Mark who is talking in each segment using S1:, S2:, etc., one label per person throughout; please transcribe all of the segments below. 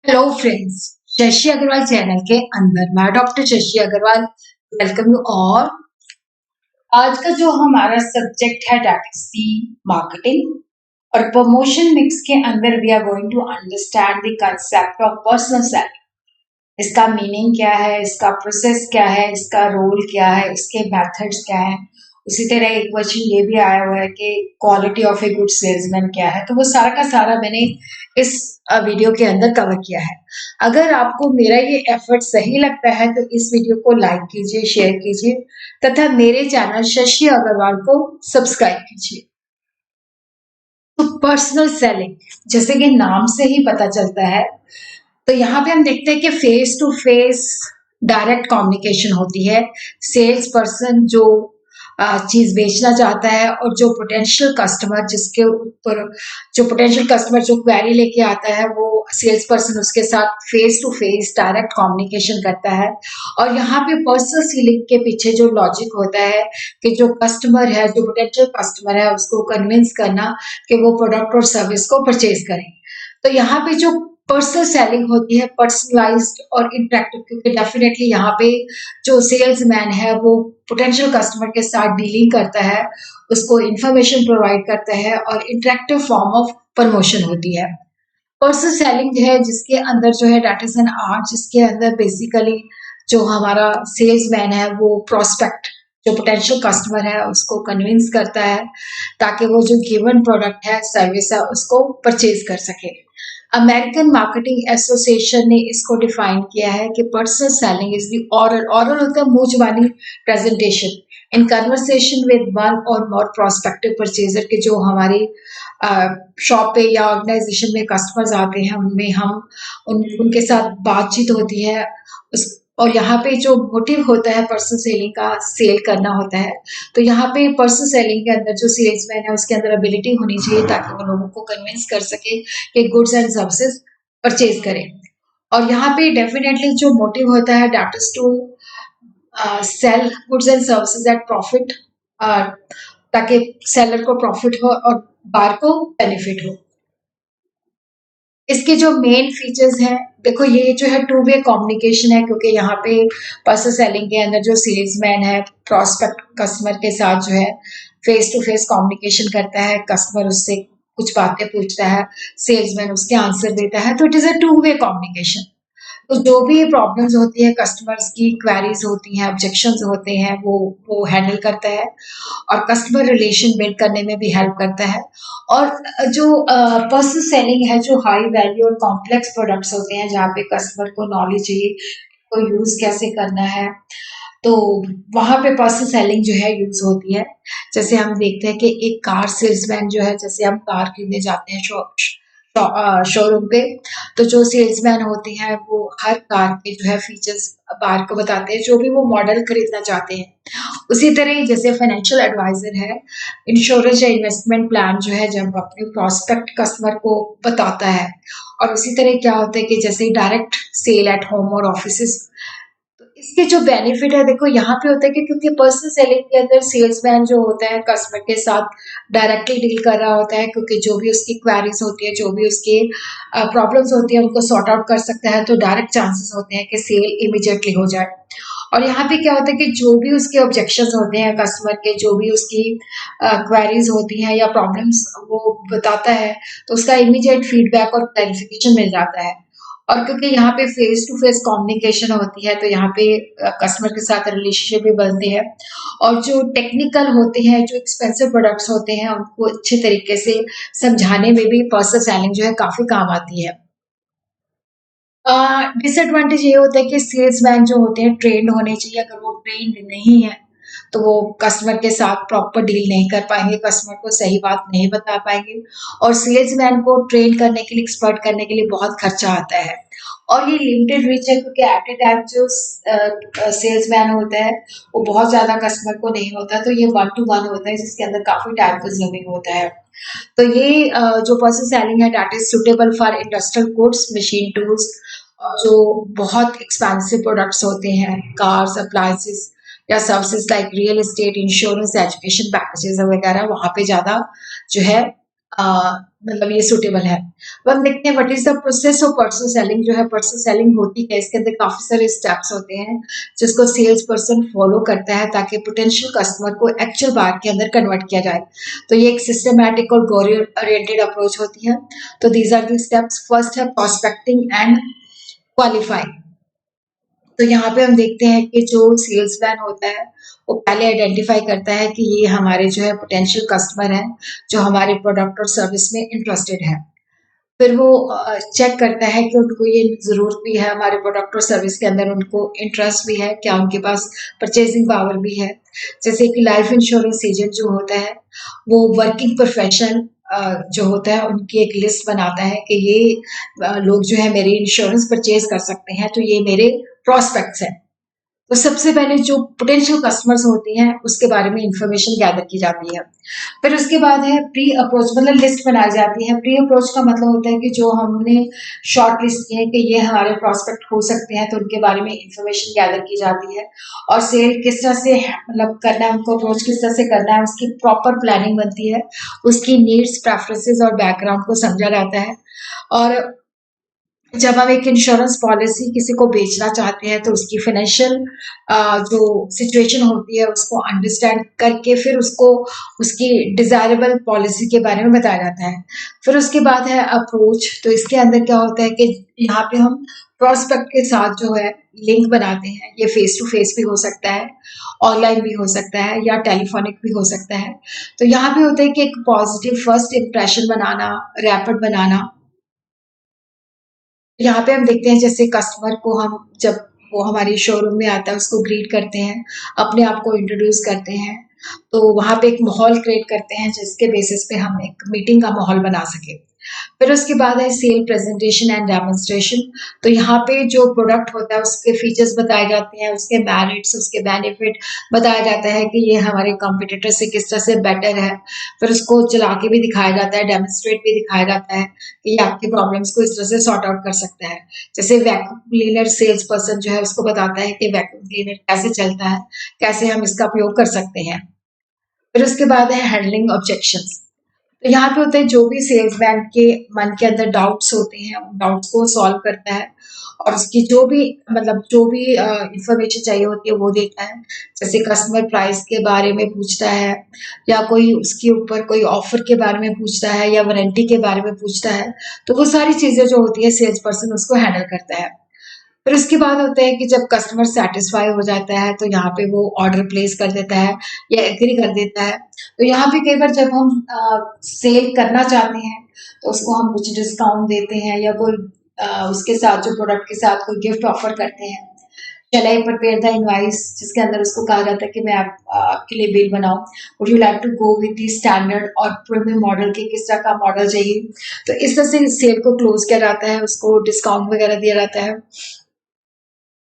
S1: Hello friends, Shashi Agarwal channel के अंदर मैं doctor Shashi Agarwal welcome you. और आज का जो हमारा सब्जेक्ट है दैट इज दी मार्केटिंग और प्रमोशन मिक्स के अंदर we are going to understand the concept of personal sell. इसका मीनिंग क्या है, इसका प्रोसेस क्या है, इसका रोल क्या है, इसके मेथड्स क्या है। उसी तरह एक क्वेश्चन ये भी आया हुआ है कि quality of a good salesman क्या है। तो वो सारा का सारा मैंने इस वीडियो के अंदर कवर किया है। अगर आपको मेरा ये एफर्ट सही लगता है तो इस वीडियो को लाइक कीजिए, शेयर कीजिए तथा मेरे चैनल शशि अग्रवाल को सब्सक्राइब कीजिए। तो पर्सनल सेलिंग जैसे कि नाम से ही पता चलता है, तो यहाँ पे हम देखते हैं कि face to face direct communication होती है। सेल्स पर्सन जो चीज बेचना चाहता है और जो पोटेंशियल कस्टमर जिसके ऊपर जो पोटेंशियल कस्टमर जो क्वेरी लेके आता है वो सेल्स पर्सन उसके साथ face to face direct communication करता है। और यहाँ पे पर्सनल सेलिंग के पीछे जो लॉजिक होता है कि जो कस्टमर है, जो पोटेंशियल कस्टमर है, उसको कन्विंस करना कि वो प्रोडक्ट और सर्विस को परचेज करें। तो यहाँ पे जो पर्सनल सेलिंग होती है पर्सनलाइज्ड और इंटरेक्टिव, क्योंकि डेफिनेटली यहाँ पे जो सेल्समैन है वो पोटेंशियल कस्टमर के साथ डीलिंग करता है, उसको इंफॉर्मेशन प्रोवाइड करता है और इंटरेक्टिव फॉर्म ऑफ प्रमोशन होती है। पर्सनल सेलिंग है जिसके अंदर जो है दैट इज एन आर्ट, जिसके अंदर बेसिकली जो हमारा सेल्समैन है वो प्रोस्पेक्ट जो पोटेंशियल कस्टमर है उसको कन्विंस करता है ताकि वो जो गिवन प्रोडक्ट है, सर्विस है, उसको परचेज कर सके। अमेरिकन मार्केटिंग एसोसिएशन ने इसको डिफाइन किया है कि personal selling is the oral oral होता है मुंह जुबानी presentation in conversation with one or more prospective purchaser के जो हमारी शॉप पे या ऑर्गेनाइजेशन में कस्टमर्स आते हैं उनमें हम उनके साथ बातचीत होती है उस और यहाँ पे जो मोटिव होता है पर्सनल सेलिंग का सेल करना होता है। तो यहाँ पे पर्सनल सेलिंग के अंदर जो सेल्समैन है उसके अंदर एबिलिटी होनी चाहिए ताकि वो लोगों को कन्विंस कर सके कि गुड्स एंड सर्विसेज परचेज करें। और यहाँ पे डेफिनेटली जो मोटिव होता है that is to sell goods and services at profit, ताकि सेलर को प्रॉफिट हो और बार को बेनिफिट हो। इसके जो मेन फीचर्स हैं, देखो ये जो है टू वे कम्युनिकेशन है, क्योंकि यहाँ पे पर्सनल सेलिंग के अंदर जो सेल्समैन है प्रोस्पेक्ट कस्टमर के साथ जो है फेस टू फेस कम्युनिकेशन करता है। कस्टमर उससे कुछ बातें पूछता है, सेल्समैन उसके आंसर देता है, तो it is a two way communication. तो जो भी प्रॉब्लम्स होती है कस्टमर्स की, क्वेरीज होती हैं, ऑब्जेक्शंस होते हैं, वो हैंडल करता है और कस्टमर रिलेशन बिल्ड करने में भी हेल्प करता है। और जो पर्सनल सेलिंग है, जो हाई वैल्यू और कॉम्प्लेक्स प्रोडक्ट्स होते हैं जहाँ पे कस्टमर को नॉलेज चाहिए को यूज कैसे करना है, तो वहां पे पर्सनल सेलिंग जो है यूज होती है। जैसे हम देखते हैं कि एक कार सेल्समैन जो है, जैसे हम कार खरीदने जाते हैं शोरूम पे, तो जो सेल्समैन होते हैं वो हर कार के जो है फीचर्स बार को बताते हैं जो भी वो मॉडल खरीदना चाहते हैं। उसी तरह ही जैसे फाइनेंशियल एडवाइजर है, इंश्योरेंस या इन्वेस्टमेंट प्लान जो है जब अपने प्रोस्पेक्ट कस्टमर को बताता है। और उसी तरह क्या होता है कि जैसे डायरेक्ट सेल एट होम और ऑफिस, तो इसके जो बेनिफिट है देखो यहाँ पे होता है कि क्योंकि पर्सनल सेलिंग के अंदर सेल्समैन जो होता है कस्टमर के साथ डायरेक्टली डील कर रहा होता है, क्योंकि जो भी उसकी क्वेरीज होती है, जो भी उसके प्रॉब्लम्स होती है उनको सॉर्ट आउट कर सकता है, तो डायरेक्ट चांसेस होते हैं कि सेल इमीडिएटली हो जाए। और यहाँ पे क्या होता है कि जो भी उसके ऑब्जेक्शंस होते हैं कस्टमर के, जो भी उसकी क्वेरीज होती हैं या प्रॉब्लम्स वो बताता है, तो उसका इमीडिएट फीडबैक और क्लैरिफिकेशन मिल जाता है। और क्योंकि यहाँ पे फेस टू फेस कम्युनिकेशन होती है तो यहाँ पे कस्टमर के साथ रिलेशनशिप भी बनती है। और जो टेक्निकल होते हैं, जो एक्सपेंसिव प्रोडक्ट्स होते हैं, उनको अच्छे तरीके से समझाने में भी पर्सनल सेलिंग जो है काफी काम आती है। डिसएडवांटेज ये होता है कि सेल्समैन जो होते हैं ट्रेंड होने चाहिए। अगर वो ट्रेंड नहीं है तो वो कस्टमर के साथ प्रॉपर डील नहीं कर पाएंगे, कस्टमर को सही बात नहीं बता पाएंगे। और सेल्समैन को ट्रेन करने के लिए, एक्सपर्ट करने के लिए बहुत खर्चा आता है। और ये लिमिटेड रीच है क्योंकि एट ए टाइम जो सेल्समैन होता है वो बहुत ज्यादा कस्टमर को नहीं होता, तो ये वन टू वन होता है जिसके अंदर काफी टाइम कंज्यूमिंग होता है। तो ये जो पर्सनल सेलिंग है that is suitable for industrial goods, machine tools, जो बहुत एक्सपेंसिव प्रोडक्ट्स होते हैं, कार्स, अप्लायंसेस या services like real estate, insurance, education packages वगैरह, वहां पे ज्यादा जो है मतलब ये सूटेबल है। अब हम देखते हैं what is the process of person selling. जो है पर्सन सेलिंग होती है, इसके अंदर काफ़ी सारे स्टेप्स होते हैं जिसको सेल्स पर्सन फॉलो करता है ताकि पोटेंशियल कस्टमर को एक्चुअल बार के अंदर कन्वर्ट किया जाए। तो ये एक सिस्टमैटिक और गोल ओरिएंटेड अप्रोच होती है। तो these are the steps. First है प्रोस्पेक्टिंग एंड क्वालिफाइंग। तो यहाँ पे हम देखते हैं कि जो सेल्समैन होता है वो पहले आइडेंटिफाई करता है कि ये हमारे जो है पोटेंशियल कस्टमर हैं जो हमारे प्रोडक्ट और सर्विस में इंटरेस्टेड है। फिर वो चेक करता है कि उनको ये ज़रूरत भी है हमारे प्रोडक्ट और सर्विस के अंदर, उनको इंटरेस्ट भी है, क्या उनके पास परचेजिंग पावर भी है। जैसे कि लाइफ इंश्योरेंस एजेंट जो होता है वो वर्किंग प्रोफेशन जो होता है उनकी एक लिस्ट बनाता है कि ये लोग जो है मेरी इंश्योरेंस परचेज कर सकते हैं, तो ये मेरे प्रोस्पेक्ट्स हैं। तो सबसे पहले जो पोटेंशियल कस्टमर्स होती हैं उसके बारे में इंफॉर्मेशन गैदर की जाती है। फिर उसके बाद है प्री अप्रोच, मतलब लिस्ट बनाई जाती है। प्री अप्रोच का मतलब होता है कि जो हमने शॉर्ट लिस्ट किए कि ये हमारे प्रोस्पेक्ट हो सकते हैं तो उनके बारे में इंफॉर्मेशन गैदर की जाती है और सेल किस तरह से मतलब करना है, उनको अप्रोच किस तरह से करना है, उसकी प्रॉपर प्लानिंग बनती है, उसकी नीड्स प्रेफरेंसेस और बैकग्राउंड को समझा जाता है। और जब हम एक इंश्योरेंस पॉलिसी किसी को बेचना चाहते हैं तो उसकी फाइनेंशियल जो सिचुएशन होती है उसको अंडरस्टैंड करके फिर उसको उसकी डिजायरेबल पॉलिसी के बारे में बताया जाता है। फिर उसके बाद है अप्रोच। तो इसके अंदर क्या होता है कि यहाँ पे हम प्रोस्पेक्ट के साथ जो है लिंक बनाते हैं। ये फेस टू फेस भी हो सकता है, ऑनलाइन भी हो सकता है या टेलीफोनिक भी हो सकता है। तो यहाँ पे होता है कि एक पॉजिटिव फर्स्ट इंप्रेशन बनाना, रैपिड बनाना। यहाँ पे हम देखते हैं जैसे कस्टमर को हम जब वो हमारी शोरूम में आता है उसको ग्रीट करते हैं, अपने आप को इंट्रोड्यूस करते हैं, तो वहाँ पे एक माहौल क्रिएट करते हैं जिसके बेसिस पे हम एक मीटिंग का माहौल बना सकें। फिर उसके बाद है सेल प्रेजेंटेशन एंड डेमोन्स्ट्रेशन। तो यहाँ पे जो प्रोडक्ट होता है उसके फीचर्स बताए जाते हैं, उसके मेरिट्स, उसके बेनिफिट बताया जाता है कि ये हमारे कॉम्पिटिटर से किस तरह से बेटर है। फिर उसको चला के भी दिखाया जाता है, डेमोन्स्ट्रेट भी दिखाया जाता है कि ये आपकी प्रॉब्लम्स को इस तरह से सॉर्ट आउट कर सकता है। जैसे वैक्यूम क्लीनर सेल्स पर्सन जो है उसको बताता है कि वैक्यूम क्लीनर कैसे चलता है, कैसे हम इसका उपयोग कर सकते हैं। फिर उसके बाद है हैंडलिंग ऑब्जेक्शंस। तो यहाँ पे होता है जो भी सेल्समैन के मन के अंदर डाउट्स होते हैं उन डाउट्स को सॉल्व करता है और उसकी जो भी मतलब जो भी इंफॉर्मेशन चाहिए होती है वो देता है। जैसे कस्टमर प्राइस के बारे में पूछता है या कोई उसके ऊपर कोई ऑफर के बारे में पूछता है या वारंटी के बारे में पूछता है, तो वो सारी चीजें जो होती है सेल्स पर्सन उसको हैंडल करता है। फिर उसके बाद होता है कि जब कस्टमर सेटिस्फाई हो जाता है तो यहाँ पे वो ऑर्डर प्लेस कर देता है या एग्री कर देता है। तो यहाँ पे कई बार जब हम सेल करना चाहते हैं तो उसको हम कुछ डिस्काउंट देते हैं या कोई उसके साथ जो प्रोडक्ट के साथ कोई गिफ्ट ऑफर करते हैं। शैल आई प्रिपेयर द इनवाइस, जिसके अंदर उसको कहा जाता है कि मैं आपके लिए बिल बनाऊं, would you like to go with the standard or premium model के किस तरह का मॉडल चाहिए। तो इस तरह से सेल को क्लोज किया जाता है, उसको डिस्काउंट वगैरह दिया जाता है।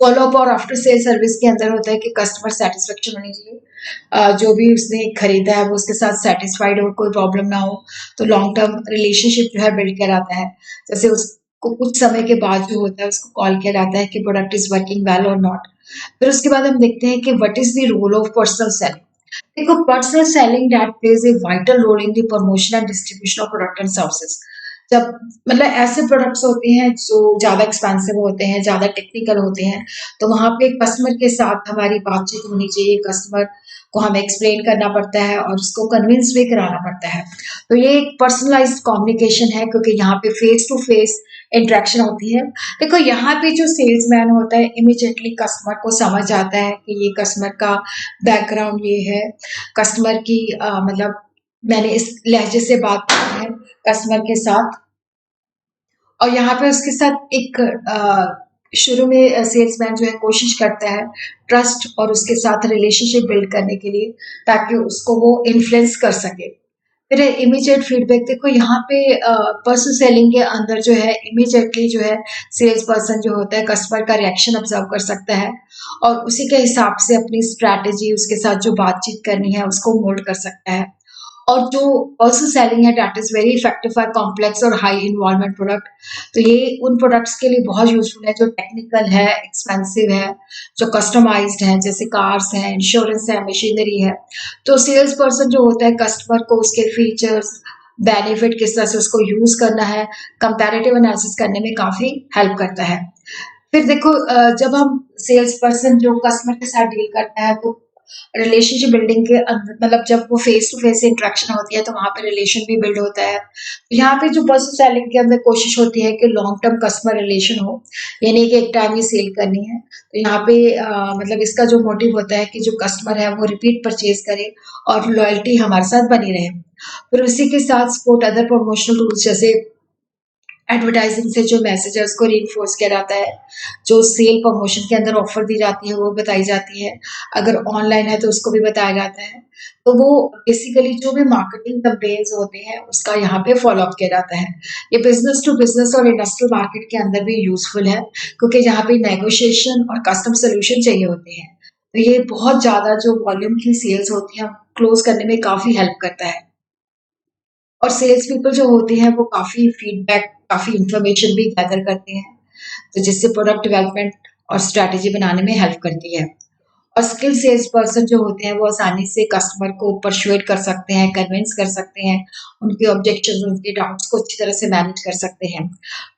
S1: फॉलो अप और आफ्टर सेल सर्विस के अंदर होता है कि कस्टमर सेटिस्फेक्शन होनी चाहिए। जो भी उसने खरीदा है वो उसके साथ सेटिस्फाइड हो, कोई प्रॉब्लम ना हो। तो लॉन्ग टर्म रिलेशनशिप जो है बिल्ड किया जाता है। जैसे उसको कुछ समय के बाद जो होता है उसको कॉल किया जाता है कि प्रोडक्ट इज वर्किंग वेल और नॉट। फिर उसके बाद हम देखते हैं कि what is the role of personal selling. देखो, personal selling that plays a vital role in the promotion and distribution of product and services. जब मतलब ऐसे प्रोडक्ट्स होते हैं जो ज़्यादा एक्सपेंसिव होते हैं, ज़्यादा टेक्निकल होते हैं, तो वहाँ पे कस्टमर के साथ हमारी बातचीत होनी चाहिए। कस्टमर को हमें एक्सप्लेन करना पड़ता है और उसको कन्विंस भी कराना पड़ता है। तो ये एक पर्सनलाइज्ड कम्युनिकेशन है क्योंकि यहाँ पे फेस टू फेस इंटरेक्शन होती है। देखो, यहाँ पे जो सेल्समैन होता है इमीडिएटली कस्टमर को समझ आता है कि ये कस्टमर का बैकग्राउंड ये है, कस्टमर की मतलब मैंने इस लहजे से बात की है कस्टमर के साथ। और यहाँ पे उसके साथ एक शुरू में सेल्समैन जो है कोशिश करता है ट्रस्ट और उसके साथ रिलेशनशिप बिल्ड करने के लिए, ताकि उसको वो इन्फ्लुएंस कर सके। फिर इमीडिएट फीडबैक। देखो, यहाँ पे पर्सन सेलिंग के अंदर जो है इमीडिएटली जो है सेल्स पर्सन जो होता है कस्टमर का रिएक्शन ऑब्जर्व कर सकता है और उसी के हिसाब से अपनी स्ट्रैटेजी उसके साथ जो बातचीत करनी है उसको मोल्ड कर सकता है। और जो पर्सन सेलिंग है that is very effective for complex और हाई इन्वॉल्वमेंट प्रोडक्ट। तो ये उन प्रोडक्ट्स के लिए बहुत यूजफुल है जो टेक्निकल है, एक्सपेंसिव है, जो कस्टमाइज्ड है, जैसे कार्स हैं, इंश्योरेंस है, मशीनरी है। तो सेल्स पर्सन जो होता है कस्टमर को उसके फीचर्स, बेनिफिट किस तरह से उसको यूज़ करना है, कंपैरेटिव एनालिसिस करने में काफ़ी हेल्प करता है। फिर देखो जब हम सेल्स पर्सन जो कस्टमर के साथ डील करता है तो रिलेशनशिप बिल्डिंग के अंदर मतलब जब वो फेस टू फेस इंटरेक्शन होती है तो वहाँ पे रिलेशन भी बिल्ड होता है। तो यहाँ पे जो पर्सन सेलिंग के अंदर कोशिश होती है कि लॉन्ग टर्म कस्टमर रिलेशन हो, ये नहीं कि एक टाइम ही सेल करनी है। तो यहाँ पे मतलब इसका जो मोटिव होता है कि जो कस्टमर है वो रिपीट परचेज करे और लॉयल्टी हमारे साथ बनी रहे। फिर उसी के साथ सपोर्ट अदर प्रमोशनल टूल्स जैसे एडवर्टाइजिंग से जो मैसेज है उसको रीइंफोर्स किया जाता है, जो सेल प्रमोशन के अंदर ऑफर दी जाती है वो बताई जाती है, अगर ऑनलाइन है तो उसको भी बताया जाता है। तो वो बेसिकली जो भी मार्केटिंग कैंपेन्स होते हैं उसका यहाँ पे फॉलो अप किया जाता है। ये बिजनेस टू बिजनेस और इंडस्ट्रियल मार्केट के अंदर भी यूजफुल है क्योंकि यहाँ पे नेगोशिएशन और कस्टम सोल्यूशन चाहिए होते हैं। तो ये बहुत ज्यादा जो वॉल्यूम की सेल्स होती है क्लोज करने में काफी हेल्प करता है। और सेल्स पीपल जो होते हैं वो काफ़ी फीडबैक, काफ़ी इन्फॉर्मेशन भी गैदर करते हैं, तो जिससे प्रोडक्ट डेवलपमेंट और स्ट्रैटेजी बनाने में हेल्प करती है। और स्किल सेल्स पर्सन जो होते हैं वो आसानी से कस्टमर को परसुएड कर सकते हैं, कन्विंस कर सकते हैं, उनके ऑब्जेक्शंस, उनके डाउट्स को अच्छी तरह से मैनेज कर सकते हैं।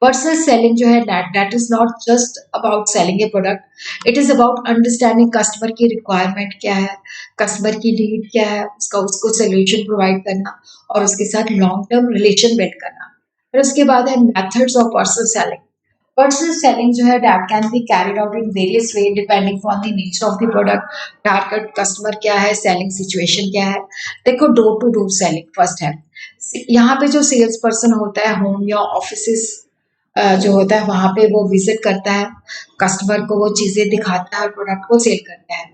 S1: पर्सनल सेलिंग जो है that is not just about selling A product, it is about understanding customer की रिक्वायरमेंट क्या है, कस्टमर की नीड क्या है, उसका उसको सॉल्यूशन प्रोवाइड करना और उसके साथ लॉन्ग टर्म रिलेशन बिल्ड करना। फिर उसके बाद है methods of personal selling. Personal selling जो है that can be carried out in various way depending on the nature of the product, target customer क्या है, selling situation क्या है। देखो door to door selling first है। यहाँ पे जो सेल्स पर्सन होता है होम या ऑफिसेस जो होता है वहाँ पे वो विजिट करता है, कस्टमर को वो चीज़ें दिखाता है और प्रोडक्ट को सेल करता है।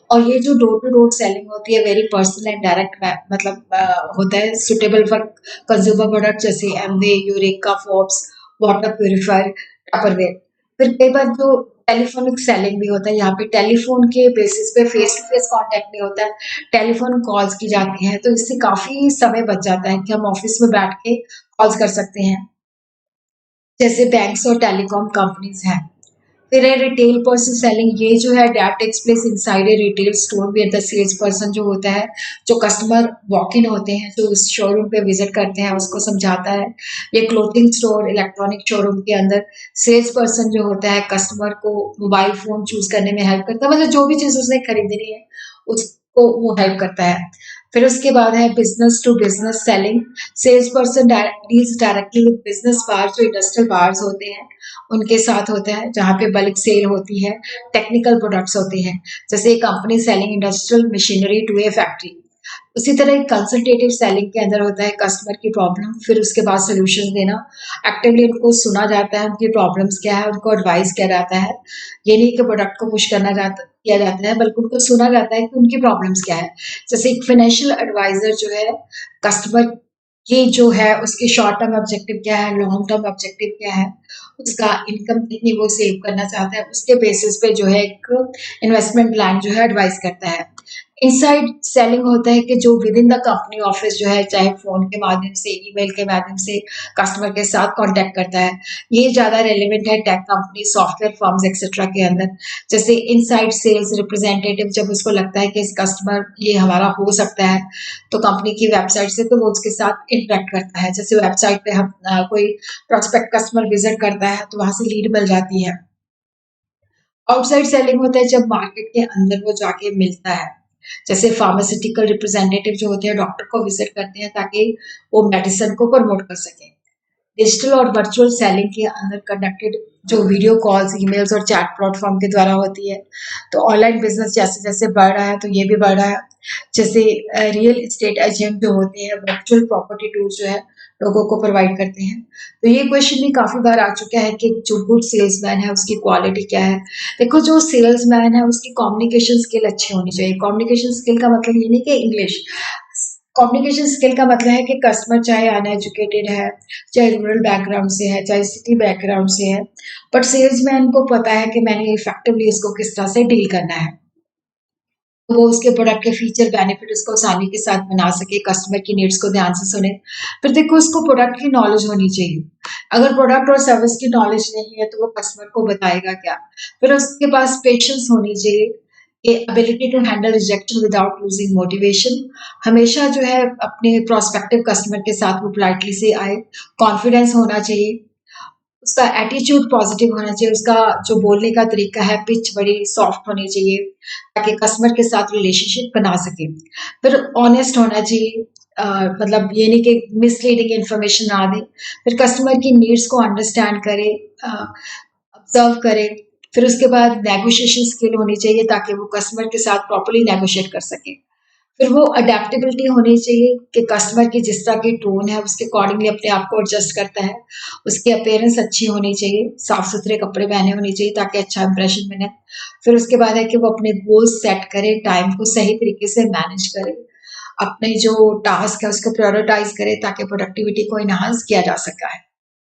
S1: और ये जो डोर टू डोर सेलिंग होती है वेरी पर्सनल एंड डायरेक्ट मतलब होता है सुटेबल फॉर कंज्यूमर प्रोडक्ट जैसे Amway, eureka, Forbes, water purifier, Tupperware. फिर कई बार जो टेलीफोनिक सेलिंग भी होता है, यहाँ पे टेलीफोन के बेसिस पे फेस टू फेस कांटेक्ट नहीं होता है, टेलीफोन कॉल्स की जाती हैं, तो इससे काफ़ी समय बच जाता है कि हम ऑफिस में बैठ के कॉल्स कर सकते हैं, जैसे बैंक्स और टेलीकॉम कंपनीज हैं। फिर है रिटेल पर्सन सेलिंग, ये जो है that takes place inside a retail store with the sales person जो होता है, जो कस्टमर वॉक इन होते हैं, जो उस शोरूम पे विजिट करते हैं उसको समझाता है। ये क्लोथिंग स्टोर, इलेक्ट्रॉनिक शोरूम के अंदर सेल्स पर्सन जो होता है कस्टमर को मोबाइल फोन चूज करने में हेल्प करता है, मतलब जो भी चीज उसने खरीदनी है उसको वो हेल्प करता है। फिर उसके बाद है business to business selling. Sales person deals directly with business buyer, जो इंडस्ट्रियल बार्स होते हैं उनके साथ होता है, जहाँ पे बल्क सेल होती है, टेक्निकल प्रोडक्ट्स होते हैं, जैसे company selling industrial machinery to a factory. उसी तरह एक कंसल्टेटिव सेलिंग के अंदर होता है कस्टमर की प्रॉब्लम, फिर उसके बाद सॉल्यूशंस देना। एक्टिवली उनको सुना जाता है, उनकी प्रॉब्लम्स क्या है, उनको एडवाइस किया जाता है। ये नहीं कि प्रोडक्ट को पुश करना जाता किया जाता है, बल्कि उनको सुना जाता है कि उनकी प्रॉब्लम्स क्या है। जैसे एक फाइनेंशियल एडवाइजर जो है कस्टमर की जो है उसके शॉर्ट टर्म ऑब्जेक्टिव क्या है, लॉन्ग टर्म ऑब्जेक्टिव क्या है, उसका इनकम कितनी वो सेव करना चाहता है, उसके बेसिस पे जो है एक इन्वेस्टमेंट प्लान जो है एडवाइस करता है। इनसाइड सेलिंग होता है कि जो with in the company office जो है चाहे फोन के माध्यम से, ईमेल के माध्यम से कस्टमर के साथ कांटेक्ट करता है। ये ज़्यादा रेलेवेंट है tech company, software firms etcetera के अंदर। जैसे इनसाइड सेल्स रिप्रेजेंटेटिव जब उसको लगता है कि इस कस्टमर ये हमारा हो सकता है, तो कंपनी की वेबसाइट से तो वो उसके साथ इंटरेक्ट करता है। जैसे वेबसाइट पे हम कोई प्रोस्पेक्ट कस्टमर विजिट करता है तो वहाँ से लीड मिल जाती है। आउटसाइड सेलिंग होता है जब मार्केट के अंदर वो जाके मिलता है, जैसे फार्मास्यूटिकल रिप्रेजेंटेटिव जो होते हैं डॉक्टर को विजिट करते हैं ताकि वो मेडिसिन को प्रमोट कर सकें। डिजिटल और वर्चुअल सेलिंग के अंदर कंडक्टेड जो वीडियो कॉल्स, ईमेल्स और चैट प्लेटफॉर्म के द्वारा होती है। तो ऑनलाइन बिजनेस जैसे जैसे बढ़ रहा है तो ये भी बढ़ रहा है। जैसे रियल एस्टेट एजेंट जो होते हैं वर्चुअल प्रॉपर्टी टूल्स जो है लोगों को प्रोवाइड करते हैं। तो ये क्वेश्चन भी काफी बार आ चुका है कि जो गुड सेल्समैन है उसकी क्वालिटी क्या है। देखो जो सेल्समैन है उसकी कम्युनिकेशन स्किल अच्छी होनी चाहिए। कम्युनिकेशन स्किल का मतलब ये नहीं कि इंग्लिश, कम्युनिकेशन स्किल का मतलब है कि कस्टमर चाहे अनएजुकेटेड है, चाहे रूरल बैकग्राउंड से है, चाहे सिटी बैकग्राउंड से है, बट सेल्समैन को पता है कि मैंने इफेक्टिवली इसको किस तरह से डील करना है। तो वो उसके प्रोडक्ट के फीचर बेनिफिट उसको आसानी के साथ बना सके, कस्टमर की नीड्स को ध्यान से सुने। फिर देखो उसको प्रोडक्ट की नॉलेज होनी चाहिए। अगर प्रोडक्ट और सर्विस की नॉलेज नहीं है तो वो कस्टमर को बताएगा क्या। फिर उसके पास पेशेंस होनी चाहिए ability to handle rejection without losing motivation, हमेशा जो है अपने प्रोस्पेक्टिव कस्टमर के साथ वो पोलाइटली से आए, कॉन्फिडेंस होना चाहिए, उसका एटीट्यूड पॉजिटिव होना चाहिए, उसका जो बोलने का तरीका है पिच बड़ी सॉफ्ट होनी चाहिए ताकि कस्टमर के साथ रिलेशनशिप बना सके। फिर ऑनेस्ट होना चाहिए, मतलब ये नहीं कि मिसलीडिंग इन्फॉर्मेशन ना दें। फिर कस्टमर की नीड्स को अंडरस्टैंड करें, ऑब्जर्व करें। फिर उसके बाद नेगोशिएशन स्किल होनी चाहिए ताकि वो कस्टमर के साथ प्रॉपर्ली नेगोशिएट कर सके। फिर वो अडेप्टेबिलिटी होनी चाहिए कि कस्टमर की जिस तरह की टोन है उसके अकॉर्डिंगली अपने आप को एडजस्ट करता है। उसकी अपीयरेंस अच्छी होनी चाहिए, साफ-सुथरे कपड़े पहने होने चाहिए ताकि अच्छा इंप्रेशन बने। फिर उसके बाद है कि वो अपने गोल्स सेट करे, टाइम को सही तरीके से मैनेज करे, अपने जो टास्क है उसको प्रायोरिटाइज़ करे ताकि प्रोडक्टिविटी को एनहांस किया जा सका है।